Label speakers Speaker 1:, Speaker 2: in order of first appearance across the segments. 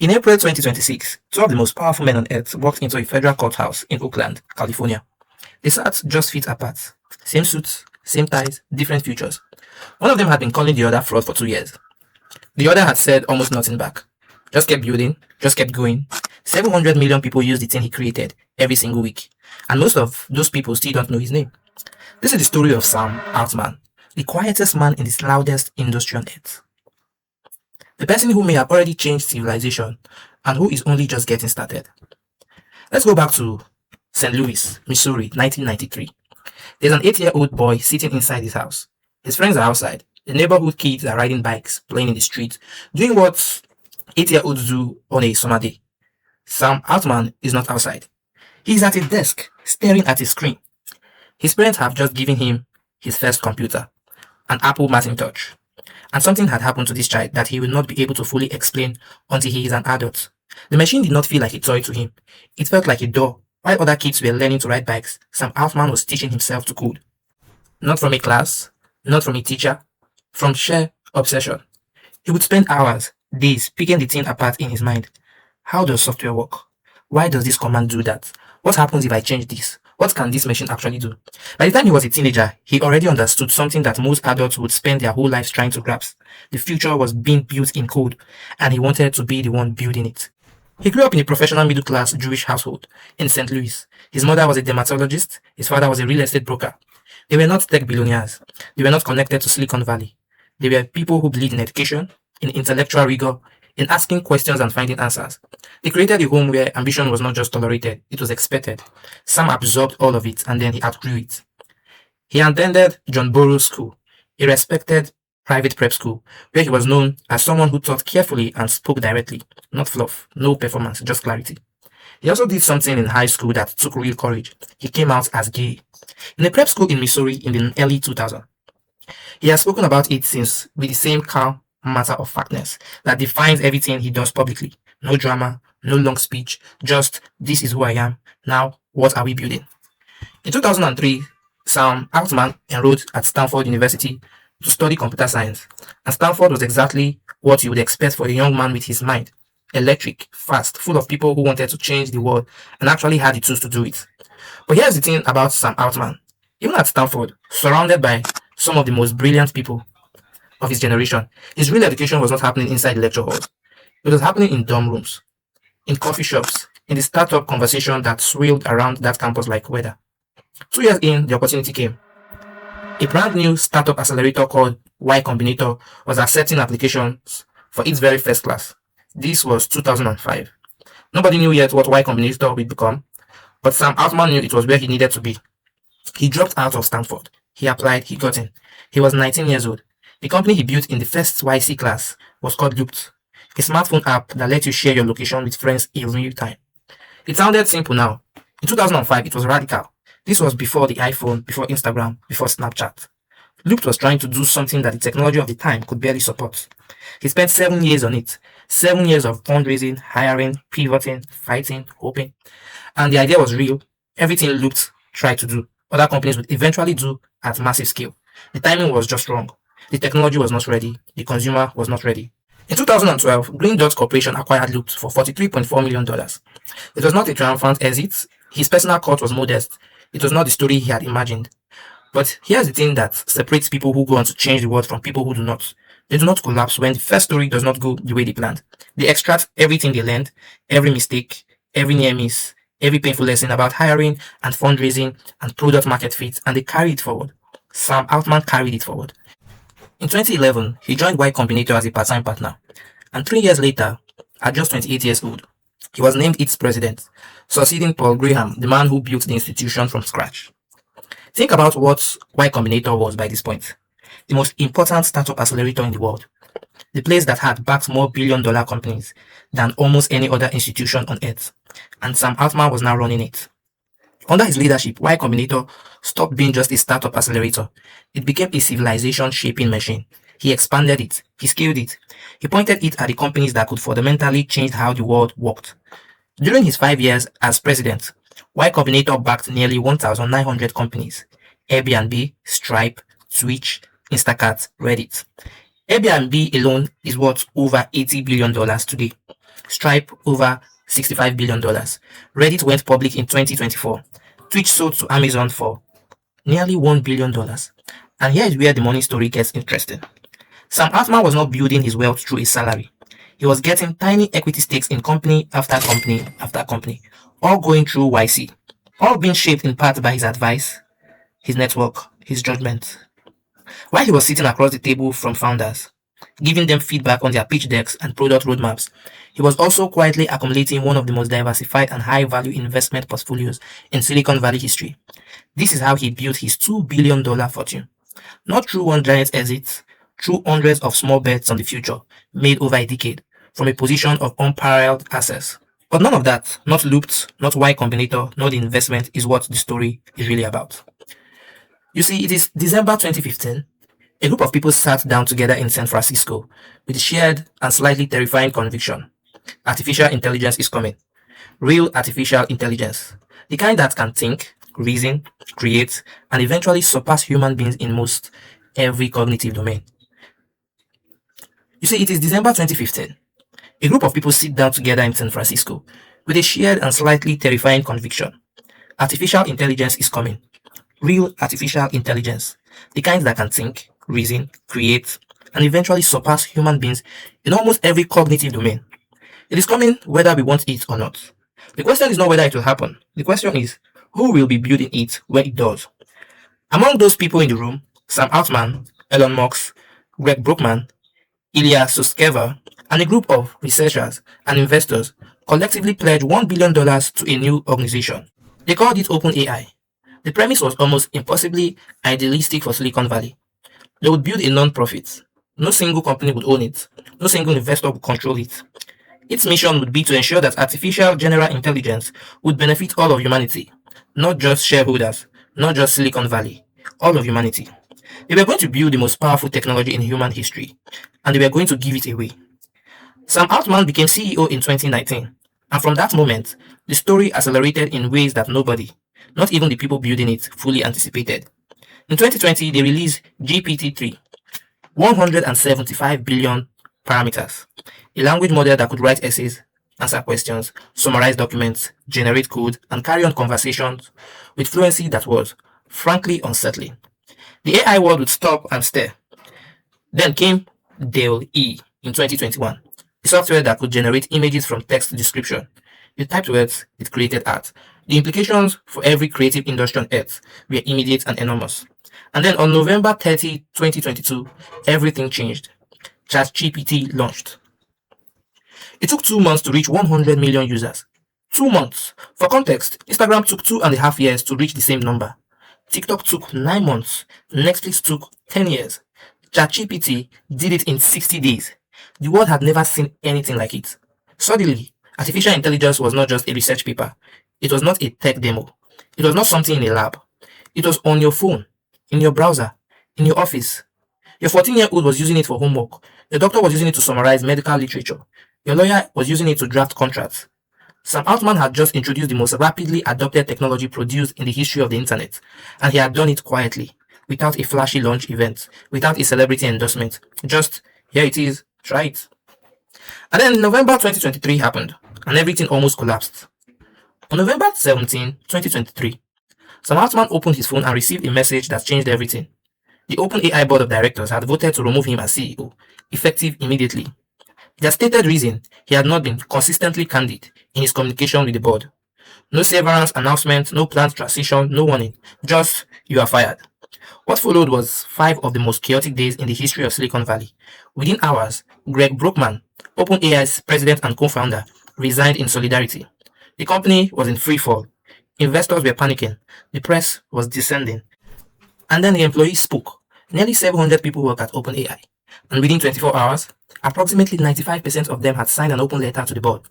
Speaker 1: In April 2026, two of the most powerful men on earth walked into a federal courthouse in Oakland, California. They sat just feet apart. Same suits, same ties, different futures. One of them had been calling the other fraud for 2 years. The other had said almost nothing back. Just kept building, just kept going. 700 million people use the thing he created every single week. And most of those people still don't know his name. This is the story of Sam Altman, the quietest man in the loudest industry on earth. The person who may have already changed civilization and who is only just getting started. Let's go back to St. Louis, Missouri, 1993. There's an 8-year-old boy sitting inside his house. His friends are outside. The neighborhood kids are riding bikes, playing in the street, doing what 8-year-olds do on a summer day. Sam Altman is not outside. He's at his desk, staring at his screen. His parents have just given him his first computer, an Apple Macintosh. And something had happened to this child that he will not be able to fully explain until he is an adult. The machine did not feel like a toy to him. It felt like a door. While other kids were learning to ride bikes, Sam Altman was teaching himself to code. Not from a class, not from a teacher, from sheer obsession. He would spend hours, days, picking the thing apart in his mind. How does software work? Why does this command do that? What happens if I change this? What can this machine actually do? By the time he was a teenager, he already understood something that most adults would spend their whole lives trying to grasp. The future was being built in code, and he wanted to be the one building it. He grew up in a professional middle-class Jewish household in St. Louis. His mother was a dermatologist. His father was a real estate broker. They were not tech billionaires. They were not connected to Silicon Valley. They were people who believed in education, in intellectual rigor, in asking questions and finding answers. They created a home where ambition was not just tolerated, it was expected. Sam absorbed all of it and then he outgrew it. He attended John Burroughs School, a respected private prep school, where he was known as someone who taught carefully and spoke directly, not fluff, no performance, just clarity. He also did something in high school that took real courage. He came out as gay. In a prep school in Missouri in the early 2000s. He has spoken about it since with the same calm matter of factness that defines everything he does publicly. No drama, no long speech, just this is who I am. Now, what are we building? In 2003, Sam Altman enrolled at Stanford University to study computer science, and Stanford was exactly what you would expect for a young man with his mind. Electric, fast, full of people who wanted to change the world and actually had the tools to do it. But here's the thing about Sam Altman. Even at Stanford, surrounded by some of the most brilliant people of his generation, his real education was not happening inside the lecture halls. It was happening in dorm rooms, in coffee shops, in the startup conversation that swirled around that campus like weather. 2 years in, the opportunity came. A brand new startup accelerator called Y Combinator was accepting applications for its very first class. This was 2005. Nobody knew yet what Y Combinator would become, but Sam Altman knew it was where he needed to be. He dropped out of Stanford. He applied, he got in. He was 19 years old. The company he built in the first YC class was called Looped, a smartphone app that lets you share your location with friends in real time. It sounded simple now. In 2005, it was radical. This was before the iPhone, before Instagram, before Snapchat. Looped was trying to do something that the technology of the time could barely support. He spent 7 years on it. 7 years of fundraising, hiring, pivoting, fighting, hoping. And the idea was real. Everything Looped tried to do, other companies would eventually do at massive scale. The timing was just wrong. The technology was not ready. The consumer was not ready. In 2012, Green Dot Corporation acquired Looped for $43.4 million. It was not a triumphant exit. His personal cut was modest. It was not the story he had imagined. But here's the thing that separates people who go on to change the world from people who do not. They do not collapse when the first story does not go the way they planned. They extract everything they learned, every mistake, every near miss, every painful lesson about hiring and fundraising and product market fit, and they carry it forward. Sam Altman carried it forward. In 2011, he joined Y Combinator as a part-time partner, and 3 years later, at just 28 years old, he was named its president, succeeding Paul Graham, the man who built the institution from scratch. Think about what Y Combinator was by this point. The most important startup accelerator in the world. The place that had backed more billion-dollar companies than almost any other institution on earth. And Sam Altman was now running it. Under his leadership, Y Combinator stopped being just a startup accelerator. It became a civilization-shaping machine. He expanded it. He scaled it. He pointed it at the companies that could fundamentally change how the world worked. During his 5 years as president, Y Combinator backed nearly 1,900 companies. Airbnb, Stripe, Twitch, Instacart, Reddit. Airbnb alone is worth over $80 billion today. Stripe over $65 billion. Reddit went public in 2024. Twitch sold to Amazon for nearly $1 billion. And here is where the money story gets interesting. Sam Altman was not building his wealth through a salary. He was getting tiny equity stakes in company after company after company, all going through YC, all being shaped in part by his advice, his network, his judgment. While he was sitting across the table from founders, giving them feedback on their pitch decks and product roadmaps, he was also quietly accumulating one of the most diversified and high-value investment portfolios in Silicon Valley history. This is how he built his $2 billion fortune. Not through one giant exit, through hundreds of small bets on the future, made over a decade, from a position of unparalleled access. But none of that, not looped, not Y Combinator, not the investment, is what the story is really about. You see, it is December 2015. A group of people sat down together in San Francisco with the shared and slightly terrifying conviction: artificial intelligence is coming. Real artificial intelligence. The kind that can think, reason, create, and eventually surpass human beings in most every cognitive domain. You see, it is December 2015. A group of people sit down together in San Francisco with a shared and slightly terrifying conviction: artificial intelligence is coming. Real artificial intelligence. The kind that can think, reason, create, and eventually surpass human beings in almost every cognitive domain. It is coming whether we want it or not. The question is not whether it will happen. The question is, who will be building it when it does? Among those people in the room, Sam Altman, Elon Musk, Greg Brookman, Ilya Sutskever, and a group of researchers and investors collectively pledged $1 billion to a new organization. They called it OpenAI. The premise was almost impossibly idealistic for Silicon Valley. They would build a non-profit. No single company would own it. No single investor would control it. Its mission would be to ensure that artificial general intelligence would benefit all of humanity, not just shareholders, not just Silicon Valley, all of humanity. They were going to build the most powerful technology in human history, and they were going to give it away. Sam Altman became CEO in 2019, and from that moment, the story accelerated in ways that nobody, not even the people building it, fully anticipated. In 2020, they released GPT-3, 175 billion parameters, a language model that could write essays, answer questions, summarize documents, generate code, and carry on conversations with fluency that was, frankly, unsettling. The AI world would stop and stare. Then came DALL-E in 2021, a software that could generate images from text description. You typed words, it created art. The implications for every creative industry on earth were immediate and enormous. And then on November 30, 2022, everything changed. ChatGPT launched. It took 2 months to reach 100 million users. 2 months. For context, Instagram took 2.5 years to reach the same number. TikTok took 9 months. Netflix took 10 years. ChatGPT did it in 60 days. The world had never seen anything like it. Suddenly, artificial intelligence was not just a research paper. It was not a tech demo. It was not something in a lab. It was on your phone, in your browser, in your office. Your 14-year-old was using it for homework. Your doctor was using it to summarize medical literature. Your lawyer was using it to draft contracts. Sam Altman had just introduced the most rapidly adopted technology produced in the history of the internet, and he had done it quietly, without a flashy launch event, without a celebrity endorsement. Just, here it is, try it. And then November 2023 happened, and everything almost collapsed. On November 17, 2023, Sam Altman opened his phone and received a message that changed everything. The OpenAI board of directors had voted to remove him as CEO, effective immediately. Their stated reason: he had not been consistently candid in his communication with the board. No severance announcement, no planned transition, no warning. Just, you are fired. What followed was 5 of the most chaotic days in the history of Silicon Valley. Within hours, Greg Brookman, OpenAI's president and co-founder, resigned in solidarity. The company was in free fall. Investors were panicking. The press was descending. And then the employees spoke. Nearly 700 people work at OpenAI. And within 24 hours, approximately 95% of them had signed an open letter to the board.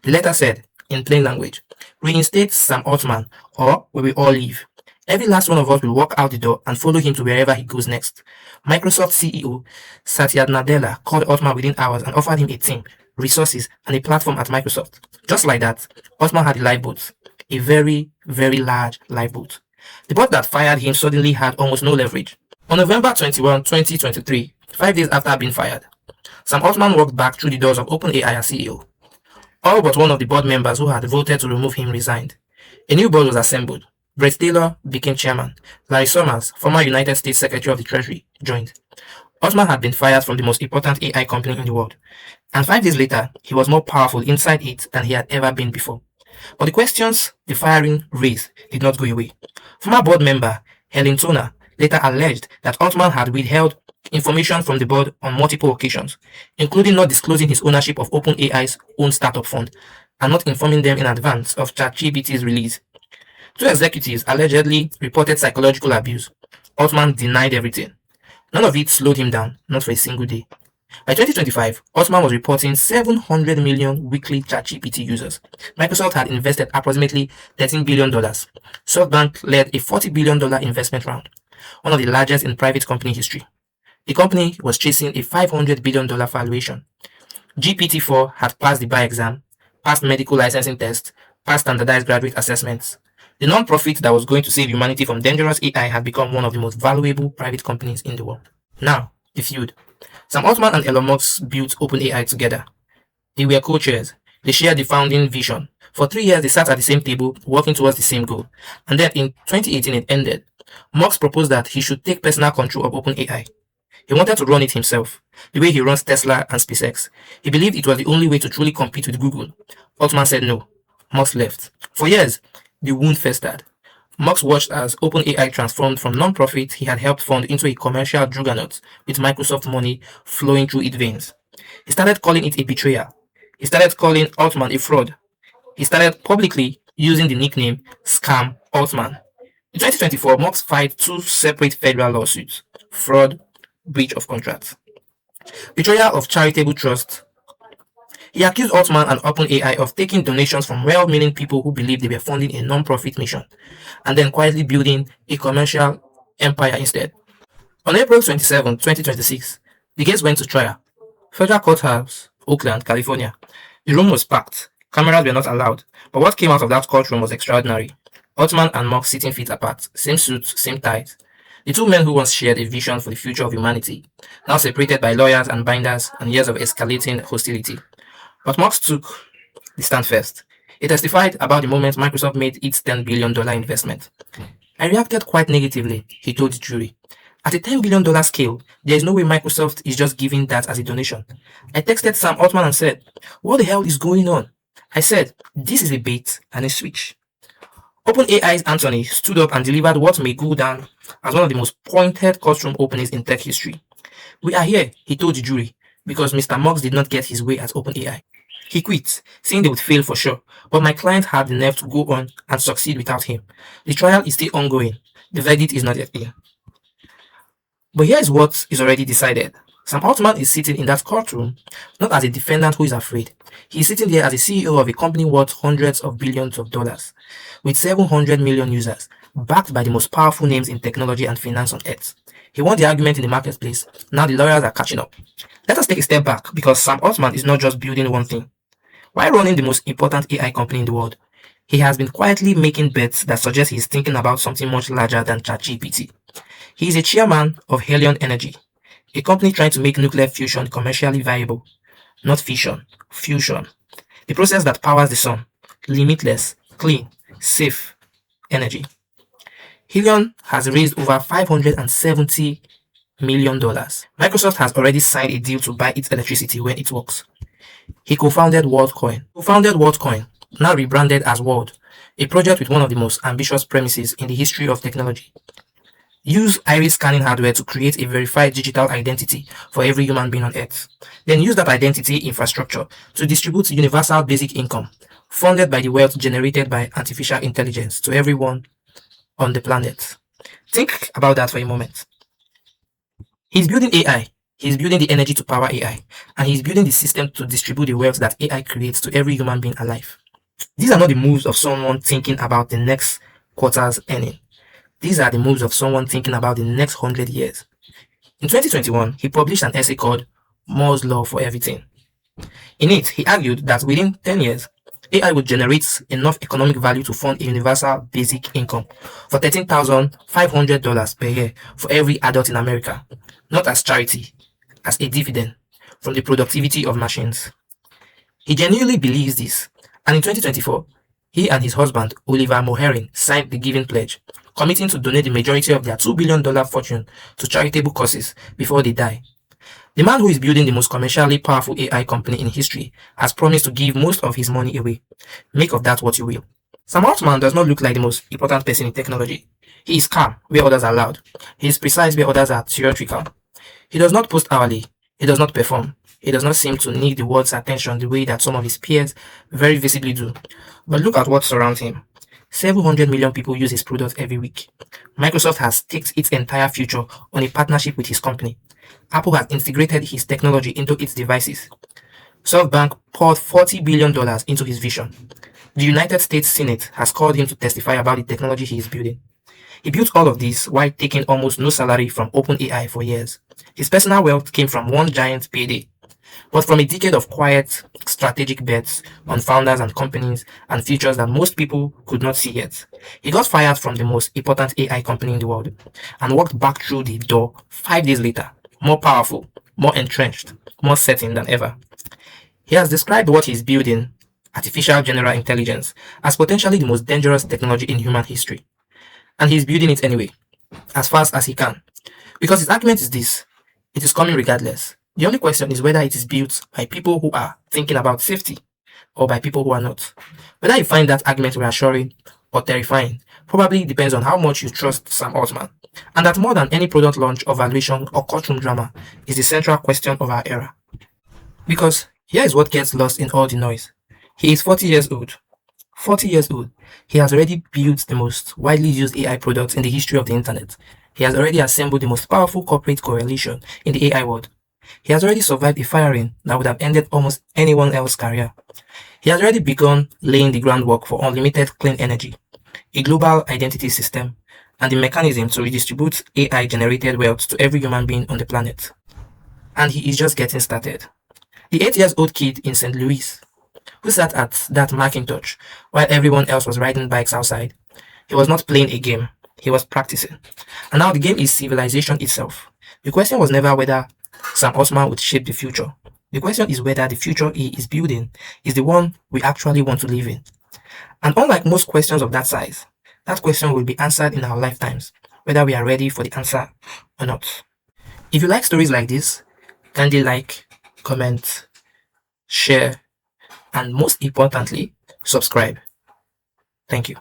Speaker 1: The letter said, in plain language, reinstate Sam Altman or we will all leave. Every last one of us will walk out the door and follow him to wherever he goes next. Microsoft CEO Satya Nadella called Altman within hours and offered him a team, resources, and a platform at Microsoft. Just like that, Altman had a lifeboat, a very, very large lifeboat. The board that fired him suddenly had almost no leverage. On November 21, 2023, 5 days after being fired, Sam Altman walked back through the doors of OpenAI as CEO. All but one of the board members who had voted to remove him resigned. A new board was assembled. Brett Taylor became chairman. Larry Summers, former United States Secretary of the Treasury, joined. Altman had been fired from the most important AI company in the world, and 5 days later, he was more powerful inside it than he had ever been before. But the questions the firing raised did not go away. Former board member Helen Toner later alleged that Altman had withheld information from the board on multiple occasions, including not disclosing his ownership of OpenAI's own startup fund and not informing them in advance of ChatGPT's release. 2 executives allegedly reported psychological abuse. Altman denied everything. None of it slowed him down, not for a single day. By 2025, Altman was reporting 700 million weekly ChatGPT users. Microsoft had invested approximately $13 billion. SoftBank led a $40 billion investment round, one of the largest in private company history. The company was chasing a $500 billion valuation. GPT-4 had passed the bar exam, passed medical licensing tests, passed standardized graduate assessments. The non-profit that was going to save humanity from dangerous AI had become one of the most valuable private companies in the world. Now, the feud. Sam Altman and Elon Musk built OpenAI together. They were co-chairs. They shared the founding vision. For 3 years, they sat at the same table, working towards the same goal. And then in 2018, it ended. Musk proposed that he should take personal control of OpenAI. He wanted to run it himself, the way he runs Tesla and SpaceX. He believed it was the only way to truly compete with Google. Altman said no. Musk left. For years, the wound festered. Musk watched as OpenAI transformed from non-profit he had helped fund into a commercial juggernaut with Microsoft money flowing through its veins. He started calling it a betrayal. He started calling Altman a fraud. He started publicly using the nickname Scam Altman. In 2024, Musk filed 2 separate federal lawsuits: fraud, breach of contract, betrayal of charitable trust. He accused Altman and OpenAI of taking donations from well-meaning people who believed they were funding a non-profit mission, and then quietly building a commercial empire instead. On April 27, 2026, the case went to trial. Federal Courthouse, Oakland, California. The room was packed. Cameras were not allowed, but what came out of that courtroom was extraordinary. Altman and Musk sitting feet apart, same suits, same ties. The 2 men who once shared a vision for the future of humanity, now separated by lawyers and binders and years of escalating hostility. But Musk took the stand first. He testified about the moment Microsoft made its $10 billion investment. I reacted quite negatively, he told the jury. At a $10 billion scale, there is no way Microsoft is just giving that as a donation. I texted Sam Altman and said, "What the hell is going on?" I said, "This is a bait and a switch." OpenAI's Anthony stood up and delivered what may go down as one of the most pointed courtroom openings in tech history. "We are here," he told the jury, because Mr. Musk did not get his way at OpenAI. He quit, saying they would fail for sure, but my client had the nerve to go on and succeed without him. The trial is still ongoing. The verdict is not yet in. But here is what is already decided. Sam Altman is sitting in that courtroom not as a defendant who is afraid. He is sitting there as a CEO of a company worth hundreds of billions of dollars, with 700 million users, backed by the most powerful names in technology and finance on earth. He won the argument in the marketplace. Now the lawyers are catching up. Let us take a step back, because Sam Altman is not just building one thing. While running the most important AI company in the world, he has been quietly making bets that suggest he is thinking about something much larger than ChatGPT. He is a chairman of Helion Energy, a company trying to make nuclear fusion commercially viable. Not fission, fusion. The process that powers the sun. Limitless, clean, safe energy. Helion has raised over $570 million. Microsoft has already signed a deal to buy its electricity when it works. He co-founded WorldCoin, now rebranded as World, a project with one of the most ambitious premises in the history of technology. Use iris scanning hardware to create a verified digital identity for every human being on Earth. Then use that identity infrastructure to distribute universal basic income, funded by the wealth generated by artificial intelligence, to everyone on the planet. Think about that for a moment. He's building AI. He's building the energy to power AI. And he's building the system to distribute the wealth that AI creates to every human being alive. These are not the moves of someone thinking about the next quarter's earning. These are the moves of someone thinking about the next 100 years. In 2021, he published an essay called Moore's Law for Everything. In it, he argued that within 10 years, AI would generate enough economic value to fund a universal basic income for $13,500 per year for every adult in America, not as charity, as a dividend from the productivity of machines. He genuinely believes this, and in 2024, he and his husband, Oliver Moherin, signed the Giving Pledge, committing to donate the majority of their $2 billion fortune to charitable causes before they die. The man who is building the most commercially powerful AI company in history has promised to give most of his money away. Make of that what you will. Sam Altman does not look like the most important person in technology. He is calm where others are loud. He is precise where others are theatrical. He does not post hourly. He does not perform. He does not seem to need the world's attention the way that some of his peers very visibly do. But look at what surrounds him. 700 million people use his products every week. Microsoft has staked its entire future on a partnership with his company. Apple has integrated his technology into its devices. SoftBank poured $40 billion into his vision. The United States Senate has called him to testify about the technology he is building. He built all of this while taking almost no salary from OpenAI for years. His personal wealth came from one giant payday, but from a decade of quiet, strategic bets on founders and companies and futures that most people could not see yet. He got fired from the most important AI company in the world and walked back through the door 5 days later, more powerful, more entrenched, more certain than ever. He has described what he's building, artificial general intelligence, as potentially the most dangerous technology in human history. And he's building it anyway, as fast as he can. Because his argument is this: it is coming regardless. The only question is whether it is built by people who are thinking about safety or by people who are not. Whether you find that argument reassuring or terrifying probably depends on how much you trust Sam Altman, and that more than any product launch or valuation or courtroom drama is the central question of our era. Because here is what gets lost in all the noise. He is 40 years old. 40 years old. He has already built the most widely used AI products in the history of the internet. He has already assembled the most powerful corporate coalition in the AI world. He has already survived a firing that would have ended almost anyone else's career. He has already begun laying the groundwork for unlimited clean energy, a global identity system, and the mechanism to redistribute AI-generated wealth to every human being on the planet. And he is just getting started. The 8-year-old kid in St. Louis, who sat at that Macintosh while everyone else was riding bikes outside, he was not playing a game, he was practicing. And now the game is civilization itself. The question was never whether Sam Altman would shape the future. The question is whether the future he is building is the one we actually want to live in. And unlike most questions of that size, that question will be answered in our lifetimes, whether we are ready for the answer or not. If you like stories like this, kindly like, comment, share, and most importantly, subscribe. Thank you.